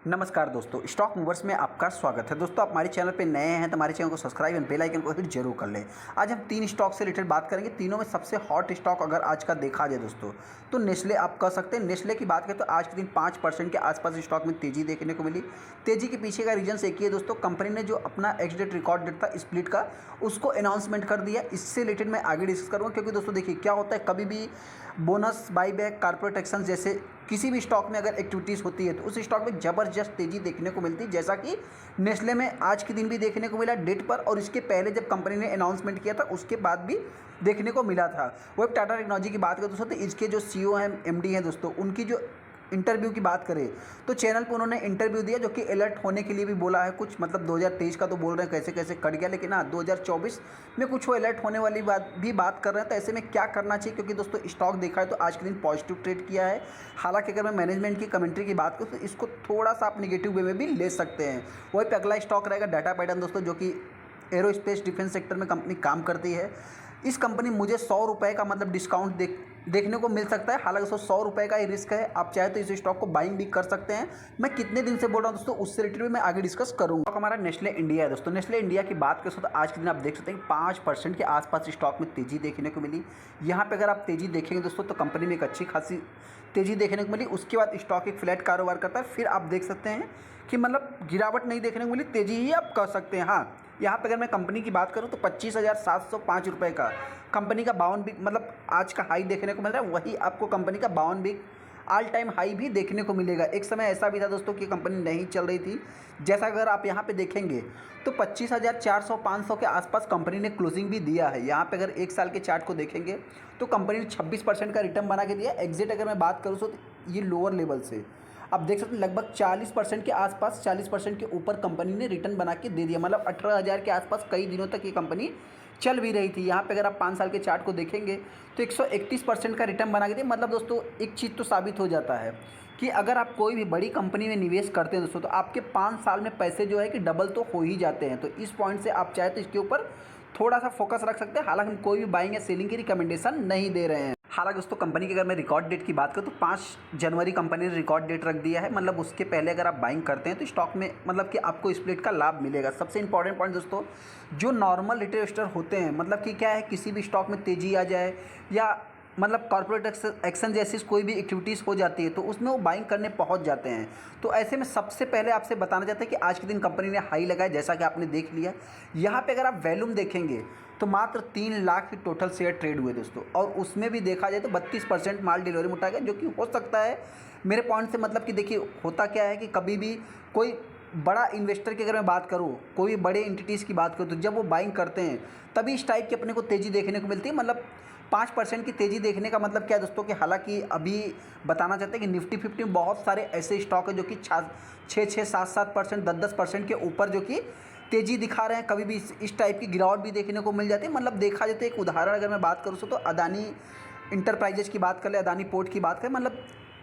नमस्कार दोस्तों, stock movers में आपका स्वागत है। दोस्तों, आप हमारे चैनल पे नए हैं तो हमारे चैनल को सब्सक्राइब एंड बेल आइकन को हिट जरूर कर लें। आज हम 3 स्टॉक से रिलेटेड बात करेंगे। तीनों में सबसे हॉट स्टॉक अगर आज का देखा जाए दोस्तों तो नेस्ले आप कह सकते हैं। नेस्ले की बात करें तो आज के दिन 5% के आसपास स्टॉक में तेजी देखने को मिली। तेजी के पीछे का रीजन एक ही है दोस्तों, कंपनी ने जो अपना एक्स डेट रिकॉर्ड डेट था स्प्लिट का, उसको अनाउंसमेंट कर दिया। इससे रिलेटेड मैं आगे डिस्कस करूँगा, क्योंकि दोस्तों देखिए क्या होता है, कभी भी बोनस, बाईबैक, कॉर्पोरेट एक्शन जैसे किसी भी स्टॉक में अगर एक्टिविटीज़ होती है तो उस स्टॉक में ज़बरदस्त तेज़ी देखने को मिलती है, जैसा कि नेस्ले में आज के दिन भी देखने को मिला डेट पर, और इसके पहले जब कंपनी ने अनाउंसमेंट किया था उसके बाद भी देखने को मिला था। वो टाटा टेक्नोलॉजी की बात करें दोस्तों तो इसके जो सीईओ हैं, एमडी हैं दोस्तों, उनकी जो इंटरव्यू की बात करें तो चैनल पे उन्होंने इंटरव्यू दिया, जो कि अलर्ट होने के लिए भी बोला है। कुछ मतलब 2023 का तो बोल रहे हैं कैसे कैसे कट गया, लेकिन हाँ 2024 में कुछ वो अलर्ट होने वाली बात कर रहे हैं। तो ऐसे में क्या करना चाहिए, क्योंकि दोस्तों स्टॉक देखा है तो आज के दिन पॉजिटिव ट्रेड किया है। हालांकि अगर मैं मैनेजमेंट की कमेंट्री की बात करूँ तो इसको थोड़ा सा आप निगेटिव वे में भी ले सकते हैं। वहीं पे अगला स्टॉक रहेगा डाटा पैटर्न दोस्तों, जो कि एरोस्पेस डिफेंस सेक्टर में कंपनी काम करती है। इस कंपनी मुझे 100 रुपये का मतलब डिस्काउंट देखने को मिल सकता है। हालांकि दोस्तों 100 रुपये का ही रिस्क है, आप चाहे तो इस स्टॉक को बाइंग भी कर सकते हैं। मैं कितने दिन से बोल रहा हूँ दोस्तों, उससे रिलेटेड भी मैं आगे डिस्कस करूँगा। स्टॉक हमारा नेस्ले इंडिया है दोस्तों। नेस्ले इंडिया की बात करें तो आज के दिन आप देख सकते हैं 5% के आसपास स्टॉक में तेजी देखने को मिली। यहाँ पर अगर आप तेजी देखेंगे दोस्तों तो कंपनी में एक अच्छी खासी तेजी देखने को मिली। उसके बाद स्टॉक एक फ्लैट कारोबार करता है, फिर आप देख सकते हैं कि मतलब गिरावट नहीं देखने को मिली, तेजी ही आप कह सकते हैं। हाँ, यहाँ पे अगर मैं कंपनी की बात करूँ तो 25,705 रुपये का कंपनी का 52 वीक मतलब आज का हाई देखने को मिल रहा है। वही आपको कंपनी का 52 वीक ऑल टाइम हाई भी देखने को मिलेगा। एक समय ऐसा भी था दोस्तों कि कंपनी नहीं चल रही थी, जैसा अगर आप यहाँ पे देखेंगे तो 25,400-500 के आसपास कंपनी ने क्लोजिंग भी दिया है। यहाँ पे अगर एक साल के चार्ट को देखेंगे तो कंपनी ने 26% का रिटर्न बना के दिया। एग्जिट अगर मैं बात करूँ तो ये लोअर लेवल से आप देख सकते हैं लगभग 40% के आसपास, 40% के ऊपर कंपनी ने रिटर्न बना के दे दिया। मतलब 18,000 के आसपास कई दिनों तक ये कंपनी चल भी रही थी। यहाँ पे अगर आप 5 साल के चार्ट को देखेंगे तो 131% का रिटर्न बना के दिया। मतलब दोस्तों एक चीज़ तो साबित हो जाता है कि अगर आप कोई भी बड़ी कंपनी में निवेश करते हैं दोस्तों तो आपके 5 साल में पैसे जो है कि डबल तो हो ही जाते हैं। तो इस पॉइंट से आप चाहे तो इसके ऊपर थोड़ा सा फोकस रख सकते हैं। हालांकि हम कोई भी बाइंग या सेलिंग की रिकमेंडेशन नहीं दे रहे हैं। हालांकि दोस्तों कंपनी की अगर मैं रिकॉर्ड डेट की बात करूँ तो 5 जनवरी कंपनी ने रिकॉर्ड डेट रख दिया है। मतलब उसके पहले अगर आप बाइंग करते हैं तो स्टॉक में मतलब कि आपको स्प्लिट का लाभ मिलेगा। सबसे इंपॉर्टेंट पॉइंट दोस्तों, जो नॉर्मल रिटेल इन्वेस्टर होते हैं, मतलब कि क्या है, किसी भी स्टॉक में तेजी आ जाए या मतलब कॉर्पोरेट एक्शन जैसी कोई भी एक्टिविटीज़ हो जाती है तो उसमें वो बाइंग करने पहुंच जाते हैं। तो ऐसे में सबसे पहले आपसे बताना चाहते हैं कि आज के दिन कंपनी ने हाई लगाया, जैसा कि आपने देख लिया। यहाँ पे अगर आप वैल्यूम देखेंगे तो मात्र 3 लाख की टोटल शेयर ट्रेड हुए दोस्तों, और उसमें भी देखा जाए तो 32% माल डिलीवरी में उठा गया, जो कि हो सकता है मेरे पॉइंट से। मतलब कि देखिए होता क्या है कि कभी भी कोई बड़ा इन्वेस्टर की अगर मैं बात करूँ, कोई बड़े एंटिटीज़ की बात करूँ, तो जब वो बाइंग करते हैं तभी इस टाइप की अपने को तेज़ी देखने को मिलती है। मतलब 5% की तेज़ी देखने का मतलब क्या है दोस्तों, कि हालांकि अभी बताना चाहते हैं कि निफ्टी 50 में बहुत सारे ऐसे स्टॉक हैं जो कि 6-6, 7-7%, 10-10% के ऊपर जो कि तेज़ी दिखा रहे हैं। कभी भी इस टाइप की गिरावट भी देखने को मिल जाती है। मतलब देखा जाए तो एक उदाहरण अगर मैं बात करूँ तो अदानी इंटरप्राइजेज की बात कर ले, अदानी पोर्ट की बात करें, मतलब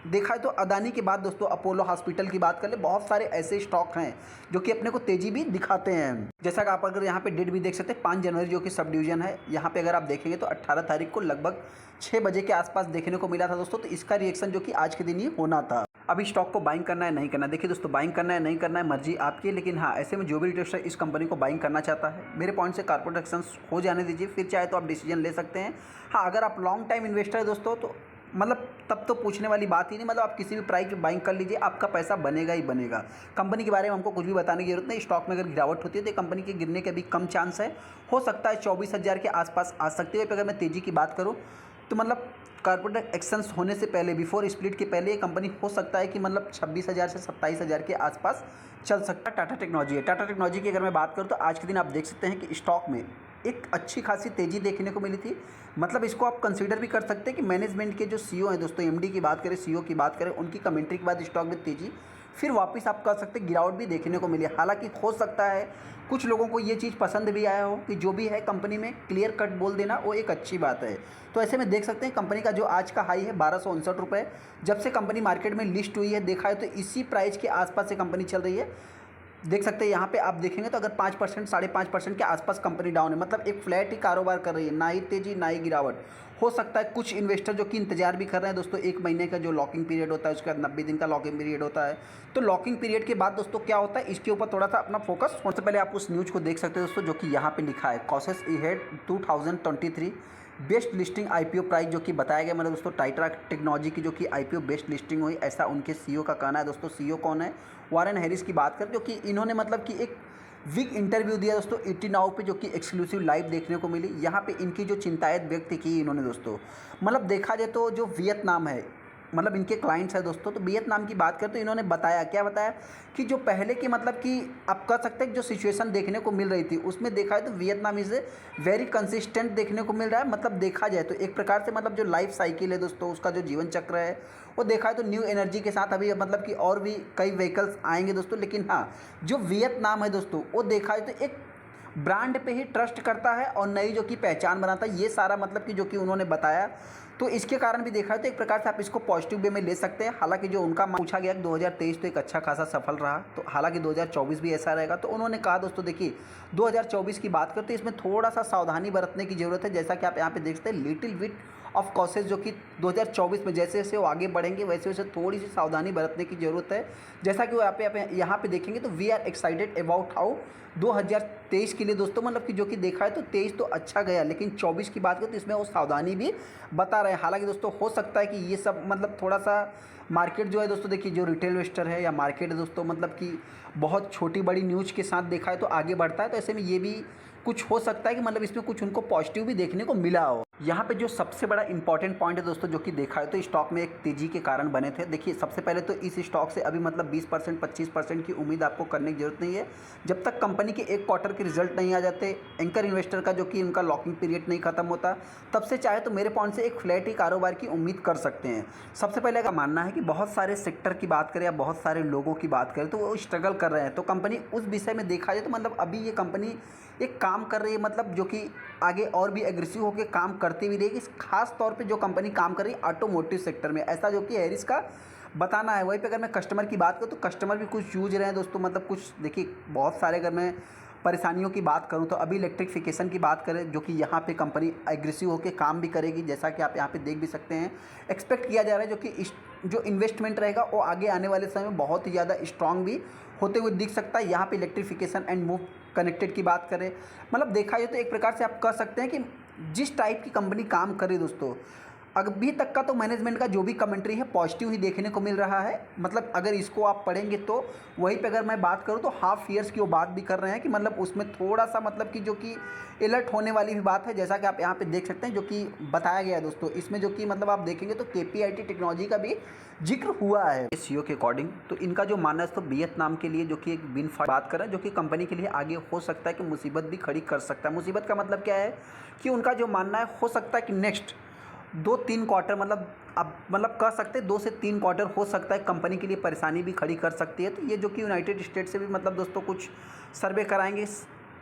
देखा है तो अदानी के बाद दोस्तों अपोलो हॉस्पिटल की बात कर ले, बहुत सारे ऐसे स्टॉक हैं जो कि अपने को तेजी भी दिखाते हैं। जैसा कि आप अगर यहाँ पे डेट भी देख सकते हैं 5 जनवरी जो कि सब डिवीजन है, यहाँ पे अगर आप देखेंगे तो 18 तारीख को लगभग 6 बजे के आसपास देखने को मिला था दोस्तों। तो इसका रिएक्शन जो कि आज के दिन ही होना था। अभी स्टॉक को बाइंग करना है नहीं करना, देखिए दोस्तों बाइंग करना है नहीं करना है मर्जी आपकी, लेकिन हाँ ऐसे में जो भी इन्वेस्टर इस कंपनी को बाइंग करना चाहता है, मेरे पॉइंट से कॉर्पोरेट एक्शन हो जाने दीजिए, फिर चाहे तो आप डिसीजन ले सकते हैं। हाँ, अगर आप लॉन्ग टाइम इन्वेस्टर है दोस्तों तो मतलब तब तो पूछने वाली बात ही नहीं। मतलब आप किसी भी प्राइस पे बाइंग कर लीजिए, आपका पैसा बनेगा ही बनेगा। कंपनी के बारे में हमको कुछ भी बताने की जरूरत नहीं। स्टॉक में अगर गिरावट होती है तो कंपनी के गिरने के भी कम चांस है, हो सकता है 24,000 के आसपास आ सकती है। अगर मैं तेज़ी की बात करूँ तो मतलब कॉर्पोरेट एक्शंस होने से पहले, बिफोर स्प्लिट के पहले, ये कंपनी हो सकता है कि मतलब 26,000 से 27,000 के आसपास चल सकता है। टाटा टेक्नोलॉजी है, टाटा टेक्नोलॉजी की अगर मैं बात करूँ तो आज के दिन आप देख सकते हैं कि स्टॉक में एक अच्छी खासी तेज़ी देखने को मिली थी। मतलब इसको आप कंसीडर भी कर सकते हैं कि मैनेजमेंट के जो सीईओ हैं दोस्तों, एमडी की बात करें, सीईओ की बात करें, उनकी कमेंट्री के बाद स्टॉक में तेज़ी, फिर वापस आप कह सकते हैं गिरावट भी देखने को मिली। हालांकि हो सकता है कुछ लोगों को ये चीज़ पसंद भी आया हो कि जो भी है कंपनी में क्लियर कट बोल देना, वो एक अच्छी बात है। तो ऐसे में देख सकते हैं कंपनी का जो आज का हाई है 1259 रुपये, जब से कंपनी मार्केट में लिस्ट हुई है देखा है तो इसी प्राइस के आसपास से कंपनी चल रही है। देख सकते हैं यहाँ पे आप देखेंगे तो अगर 5% 5.5% के आसपास कंपनी डाउन है, मतलब एक फ्लैट ही कारोबार कर रही है, ना ही तेजी ना ही गिरावट। हो सकता है कुछ इन्वेस्टर जो कि इंतजार भी कर रहे हैं दोस्तों, 1 महीने का जो लॉकिंग पीरियड होता है, उसके बाद 90 दिन का लॉकिंग पीरियड होता है। तो लॉकिंग पीरियड के बाद दोस्तों क्या होता है, इसके ऊपर थोड़ा सा अपना फोकस। सबसे पहले आप उस न्यूज़ को देख सकते हो दोस्तों, जो कि यहाँ पे लिखा है कॉसेस इहेड 2023 बेस्ट लिस्टिंग आईपीओ प्राइस, जो कि बताया गया। मतलब दोस्तों टाइटरा टेक्नोलॉजी की जो कि आईपीओ बेस्ट लिस्टिंग हुई, ऐसा उनके सीईओ का कहना है दोस्तों। सीईओ कौन है? वॉरेन हैरिस की बात करें, जो कि इन्होंने मतलब कि एक बिग इंटरव्यू दिया दोस्तों ईटी नाउ पे, जो कि एक्सक्लूसिव लाइव देखने को मिली। यहाँ पे इनकी जो चिंताएं व्यक्त की इन्होंने दोस्तों, मतलब देखा जाए तो जो वियतनाम है, मतलब इनके क्लाइंट्स है दोस्तों, तो वियतनाम की बात करें तो इन्होंने बताया, क्या बताया कि जो पहले की मतलब कि आप कह सकते हैं जो सिचुएशन देखने को मिल रही थी, उसमें देखा है तो वियतनाम इज़ वेरी कंसिस्टेंट देखने को मिल रहा है। मतलब देखा जाए तो एक प्रकार से मतलब जो लाइफ साइकिल है दोस्तों, उसका जो जीवन चक्र है, वो देखा है तो न्यू एनर्जी के साथ अभी मतलब कि और भी कई व्हीकल्स आएंगे दोस्तों। लेकिन हाँ, जो वियतनाम है दोस्तों, वो देखा है तो एक ब्रांड पे ही ट्रस्ट करता है और नई जो कि पहचान बनाता है। ये सारा मतलब कि जो कि उन्होंने बताया, तो इसके कारण भी देखा है तो एक प्रकार से आप इसको पॉजिटिव वे में ले सकते हैं। हालांकि जो उनका पूछा गया 2023 तो एक अच्छा खासा सफल रहा, तो हालांकि 2024 भी ऐसा रहेगा। तो उन्होंने कहा दोस्तों, देखिए 2024 की बात करते हैं, इसमें थोड़ा सा सावधानी बरतने की ज़रूरत है। जैसा कि आप यहाँ पे देख सकते हैं, लिटिल बिट ऑफ कॉसेज, जो कि 2024 में जैसे जैसे वो आगे बढ़ेंगे वैसे वैसे थोड़ी सी सावधानी बरतने की ज़रूरत है। जैसा कि वो यहाँ पे देखेंगे तो we are excited about how 2023 के लिए दोस्तों, मतलब कि जो कि देखा है तो 23 तो अच्छा गया, लेकिन 24 की बात करें तो इसमें वो सावधानी भी बता रहे हैं। हालांकि दोस्तों हो सकता है कि ये सब मतलब थोड़ा सा मार्केट जो है दोस्तों, देखिए जो रिटेल इन्वेस्टर है या मार्केट है दोस्तों, मतलब कि बहुत छोटी बड़ी न्यूज़ के साथ देखा है तो आगे बढ़ता है। तो ऐसे में ये भी कुछ हो सकता है कि मतलब इसमें कुछ उनको पॉजिटिव भी देखने को मिला हो। यहाँ पे जो सबसे बड़ा इंपॉर्टेंट पॉइंट है दोस्तों, जो कि देखा है तो स्टॉक में एक तेजी के कारण बने थे। देखिए सबसे पहले तो इस स्टॉक से अभी मतलब 20% 25% की उम्मीद आपको करने की जरूरत नहीं है, जब तक कंपनी के एक क्वार्टर के रिजल्ट नहीं आ जाते, एंकर इन्वेस्टर का जो कि उनका लॉकिंग पीरियड नहीं खत्म होता, तब से चाहे तो मेरे पॉइंट से एक फ्लैट ही कारोबार की उम्मीद कर सकते हैं। सबसे पहले अगर मानना है कि बहुत सारे सेक्टर की बात करें या बहुत सारे लोगों की बात करें तो वो स्ट्रगल कर रहे हैं, तो कंपनी उस विषय में देखा जाए तो मतलब अभी ये कंपनी एक काम कर रही है, मतलब जो कि आगे और भी एग्रेसिव होकर काम करती भी रहेगी। खास तौर पे जो कंपनी काम कर रही है ऑटोमोटिव सेक्टर में, ऐसा जो कि हैरिस का बताना है। वहीं पे अगर मैं कस्टमर की बात करूँ तो कस्टमर भी कुछ जूझ रहे हैं दोस्तों, मतलब कुछ देखिए बहुत सारे, अगर मैं परेशानियों की बात करूं तो अभी इलेक्ट्रिफिकेशन की बात करें, जो कि यहाँ पे कंपनी एग्रेसिव होकर काम भी करेगी, जैसा कि आप यहाँ पे देख भी सकते हैं। एक्सपेक्ट किया जा रहा है जो कि जो इन्वेस्टमेंट रहेगा वो आगे आने वाले समय में बहुत ही ज़्यादा स्ट्रांग भी होते हुए दिख सकता है। यहाँ पे इलेक्ट्रिफिकेशन एंड मूव कनेक्टेड की बात करें, मतलब देखा जाए तो एक प्रकार से आप कह सकते हैं कि जिस टाइप की कंपनी काम करे दोस्तों, अभी तक का तो मैनेजमेंट का जो भी कमेंट्री है पॉजिटिव ही देखने को मिल रहा है। मतलब अगर इसको आप पढ़ेंगे तो वहीं पे अगर मैं बात करूँ तो हाफ ईयर्स की वो बात भी कर रहे हैं कि मतलब उसमें थोड़ा सा मतलब कि जो कि अलर्ट होने वाली भी बात है, जैसा कि आप यहाँ पे देख सकते हैं जो कि बताया गया है दोस्तों। इसमें जो कि मतलब आप देखेंगे तो केपीआईटी टेक्नोलॉजी का भी जिक्र हुआ है सीईओ के अकॉर्डिंग। तो इनका जो मानना है तो वियतनाम के लिए जो कि एक विन बात कर रहा है, जो कि कंपनी के लिए आगे हो सकता है कि मुसीबत भी खड़ी कर सकता है। मुसीबत का मतलब क्या है कि उनका जो मानना है हो सकता है कि नेक्स्ट 2-3 क्वार्टर, मतलब अब मतलब कह सकते हैं 2 से 3 क्वार्टर हो सकता है कंपनी के लिए परेशानी भी खड़ी कर सकती है। तो ये जो कि यूनाइटेड स्टेट से भी मतलब दोस्तों कुछ सर्वे कराएंगे,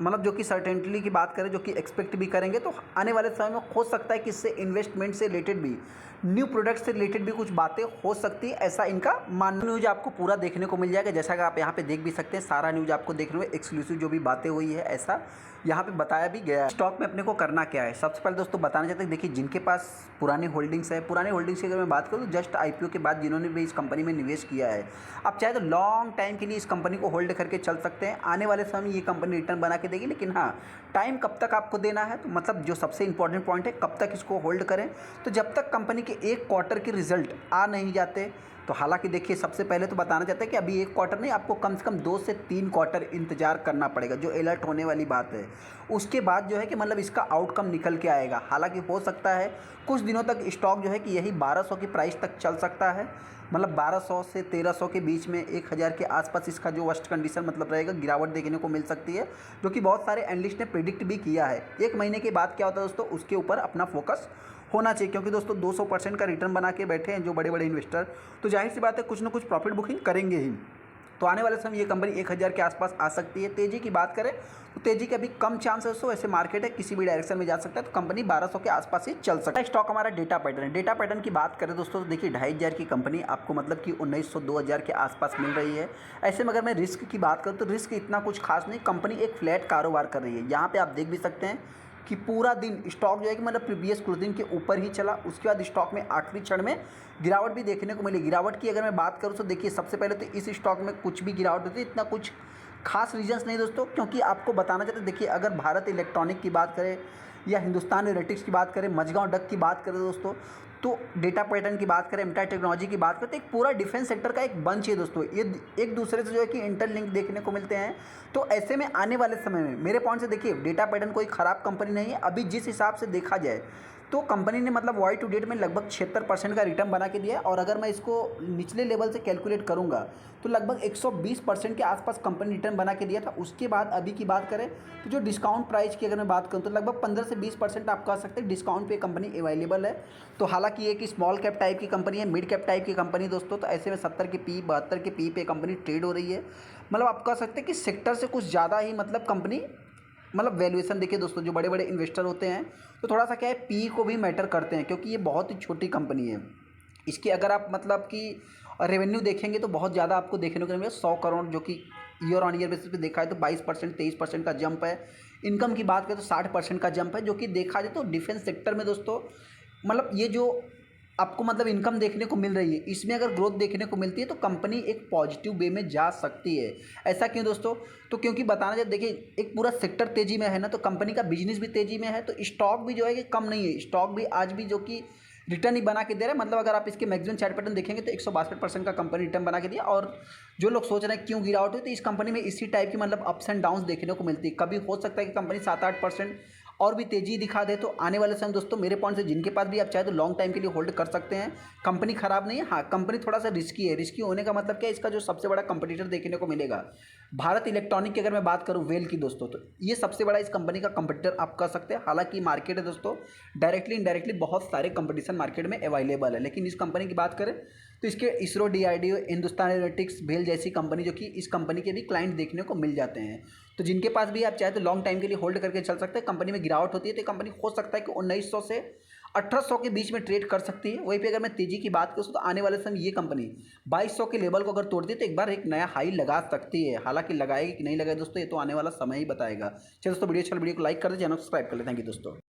मतलब जो कि सर्टेनिटी की बात करें, जो कि एक्सपेक्ट भी करेंगे, तो आने वाले समय में हो सकता है कि इससे इन्वेस्टमेंट से रिलेटेड भी, न्यू प्रोडक्ट से रिलेटेड भी कुछ बातें हो सकती है, ऐसा इनका मानना। न्यूज़ आपको पूरा देखने को मिल जाएगा, जैसा कि आप यहाँ पे देख भी सकते हैं, सारा न्यूज़ आपको देखने में एक्सक्लूसिव जो भी बातें हुई है ऐसा यहाँ पे बताया भी गया है। स्टॉक में अपने को करना क्या है, सबसे पहले दोस्तों बताना चाहते हैं, देखिए जिनके पास पुरानी होल्डिंग्स है, पुरानी होल्डिंग्स की अगर मैं बात करूँ तो जस्ट आईपीओ के बाद जिन्होंने भी इस कंपनी में निवेश किया है, आप चाहे तो लॉन्ग टाइम के लिए इस कंपनी को होल्ड करके चल सकते हैं। आने वाले समय में ये कंपनी रिटर्न बना के देगी, लेकिन हाँ टाइम कब तक आपको देना है, तो मतलब जो सबसे इंपॉर्टेंट पॉइंट है कब तक इसको होल्ड करें, तो जब तक कंपनी के एक क्वार्टर के रिजल्ट आ नहीं जाते। तो हालांकि देखिए सबसे पहले तो बताना चाहते हैं कि अभी एक क्वार्टर नहीं, आपको कम से कम 2 से 3 क्वार्टर इंतजार करना पड़ेगा, जो अलर्ट होने वाली बात है। उसके बाद जो है कि मतलब इसका आउटकम निकल के आएगा। हालांकि हो सकता है कुछ दिनों तक स्टॉक जो है कि यही 1200 की प्राइस तक चल सकता है, मतलब 1200 से 1300 के बीच में, 1000 के आसपास इसका जो वर्स्ट कंडीशन मतलब रहेगा, गिरावट देखने को मिल सकती है, जो कि बहुत सारे एनालिस्ट ने प्रिडिक्ट भी किया है। 1 महीने के बाद क्या होता है दोस्तों, उसके ऊपर अपना फोकस होना चाहिए, क्योंकि दोस्तों 200% का रिटर्न बना के बैठे हैं जो बड़े बड़े इन्वेस्टर, तो जाहिर सी बात है कुछ ना कुछ प्रॉफिट बुकिंग करेंगे ही। तो आने वाले समय ये कंपनी 1000 के आसपास आ सकती है। तेजी की बात करें तो तेजी के अभी कम चांस है दोस्तों, ऐसे मार्केट है किसी भी डायरेक्शन में जा सकता है, तो कंपनी 1200 के आसपास ही चल सकता है। स्टॉक हमारा डेटा पैटर्न है। डेटा पैटर्न की बात करें दोस्तों तो देखिए 2500 की कंपनी आपको मतलब कि 1900-2000 के आसपास मिल रही है। ऐसे में अगर मैं रिस्क की बात करूँ तो रिस्क इतना कुछ खास नहीं, कंपनी एक फ्लैट कारोबार कर रही है। यहाँ पे आप देख भी सकते हैं कि पूरा दिन स्टॉक जो है कि मतलब प्रीवियस क्लोजिंग के ऊपर ही चला, उसके बाद स्टॉक में आखिरी क्षण में गिरावट भी देखने को मिली। गिरावट की अगर मैं बात करूँ तो देखिए सबसे पहले तो इस स्टॉक में कुछ भी गिरावट होती है, इतना कुछ खास रीजंस नहीं दोस्तों, क्योंकि आपको बताना चाहते देखिए अगर भारत इलेक्ट्रॉनिक की बात करें या हिंदुस्तान एरोनॉटिक्स की बात करें, मझगांव डक की बात करें दोस्तों, तो डेटा पैटर्न की बात करें, एमटाई टेक्नोलॉजी की बात करें, तो एक पूरा डिफेंस सेक्टर का एक बंच है दोस्तों, ये एक दूसरे से जो है कि इंटरलिंक देखने को मिलते हैं। तो ऐसे में आने वाले समय में मेरे पॉइंट से देखिए डेटा पैटर्न कोई ख़राब कंपनी नहीं है। अभी जिस हिसाब से देखा जाए तो कंपनी ने मतलब वाई टू डेट में लगभग 76% का रिटर्न बना के दिया है, और अगर मैं इसको निचले लेवल से कैलकुलेट करूंगा तो लगभग 120% के आसपास कंपनी रिटर्न बना के दिया था। उसके बाद अभी की बात करें तो जो डिस्काउंट प्राइस की अगर मैं बात करूं तो लगभग 15 से 20% आप कह सकते हैं डिस्काउंट पे कंपनी अवेलेबल है। तो हालांकि एक स्मॉल कैप टाइप की कंपनी है, मिड कैप टाइप की कंपनी दोस्तों, तो ऐसे में 70 के पी 72 के पी पे कंपनी ट्रेड हो रही है। मतलब आप कह सकते हैं कि सेक्टर से कुछ ज़्यादा ही मतलब कंपनी मतलब वैल्यूएशन देखिए दोस्तों, जो बड़े बड़े इन्वेस्टर होते हैं तो थोड़ा सा क्या है पी को भी मैटर करते हैं, क्योंकि ये बहुत ही छोटी कंपनी है। इसकी अगर आप मतलब कि रेवेन्यू देखेंगे तो बहुत ज़्यादा आपको देखने को मिलेगा, 100 करोड़, जो कि ईयर ऑन ईयर बेसिस पे देखा है तो 22% 23% का जंप है। इनकम की बात करें तो 60% का जंप है, जो कि देखा जाए तो डिफेंस सेक्टर में दोस्तों मतलब ये जो आपको मतलब इनकम देखने को मिल रही है, इसमें अगर ग्रोथ देखने को मिलती है तो कंपनी एक पॉजिटिव वे में जा सकती है। ऐसा क्यों दोस्तों? तो क्योंकि बताना जाए देखिए एक पूरा सेक्टर तेजी में है ना, तो कंपनी का बिजनेस भी तेजी में है, तो स्टॉक भी जो है कि कम नहीं है, स्टॉक भी आज भी जो कि रिटर्न ही बना के दे रहा है। मतलब अगर आप इसके मैक्सिमम चार्ट पैटर्न देखेंगे तो 162% का कंपनी रिटर्न बना के दिया। और जो लोग सोच रहे हैं क्यों गिरावट हुई, तो इस कंपनी में इसी टाइप की मतलब अप्स एंड डाउन्स देखने को मिलती है। कभी हो सकता है कि कंपनी 7-8% और भी तेजी दिखा दे, तो आने वाले समय दोस्तों मेरे पॉइंट से जिनके पास भी आप चाहे तो लॉन्ग टाइम के लिए होल्ड कर सकते हैं। कंपनी खराब नहीं है, हाँ कंपनी थोड़ा सा रिस्की है। रिस्की होने का मतलब क्या है, इसका जो सबसे बड़ा कंपटीटर देखने को मिलेगा भारत इलेक्ट्रॉनिक की अगर मैं बात करूं वेल की दोस्तों, तो ये सबसे बड़ा इस कंपनी का कंपटीटर आप कह सकते हैं। हालांकि मार्केट है दोस्तों, डायरेक्टली इनडायरेक्टली बहुत सारे कंपटीशन मार्केट में अवेलेबल है, लेकिन इस कंपनी की बात करें तो इसके इसरो, डीआरडीओ, हिंदुस्तान एरोनॉटिक्स, भेल जैसी कंपनी जो कि इस कंपनी के भी क्लाइंट देखने को मिल जाते हैं। तो जिनके पास भी आप चाहे तो लॉन्ग टाइम के लिए होल्ड करके चल सकते हैं। कंपनी में गिरावट होती है तो कंपनी हो सकता है कि 1900 से 1800 के बीच में ट्रेड कर सकती है। वहीं पे अगर मैं तेजी की बात करूँ तो आने वाले समय ये कंपनी 2200 के लेवल को अगर तोड़ती है तो एक बार एक नया हाई लगा सकती है। हालांकि लगाएगी कि नहीं लगाएगी दोस्तों, ये तो आने वाला समय ही बताएगा। चलिए दोस्तों वीडियो अच्छा वीडियो को लाइक कर दे, चैनल सब्सक्राइब कर ले। थैंक यू दोस्तों।